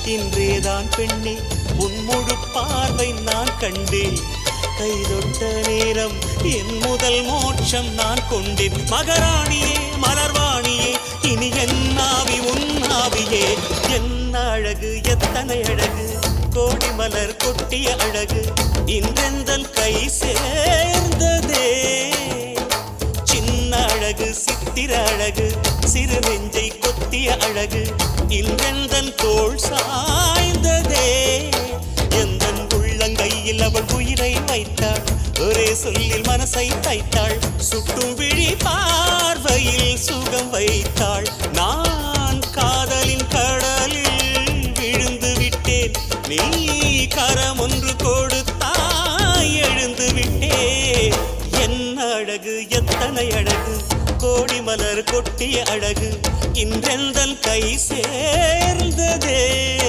இன்றேதான் பெண்ணே உன் முழு பார்வை நான் கண்டேன். கைதொட்ட நேரம் என் முதல் மோட்சம் நான் கொண்டேன். மகராணியே மலர்வாணியே இனி என் ஆவி உன் ஆவியே. என்ன அழகு எத்தனை அழகு கோடி மலர் கொட்டிய அழகு இன்றெந்தன் கை சேர்ந்ததே. சின்ன அழகு சித்திர அழகு சிறு நெஞ்சை கொத்திய அழகு இன்றெந்தன் தோள் சாய்ந்ததே. எந்தன் உள்ளங்கையில் அவள் உயிரை வைத்தாள். ஒரே சொல்லில் மனசை தைத்தாள். சுட்டும் விழி பார்வையில் சுகம் வைத்தாள். நான் காதலின் கடலில் விழுந்து விட்டேன். நீ கரம் ஒன்று கொடுத்தாய் எழுந்து விட்டேன். என்ன அழகு எத்தனை அழகு கோடி மலர் கொட்டிய அழகு இன்றெந்தன் கை சேர்ந்ததே.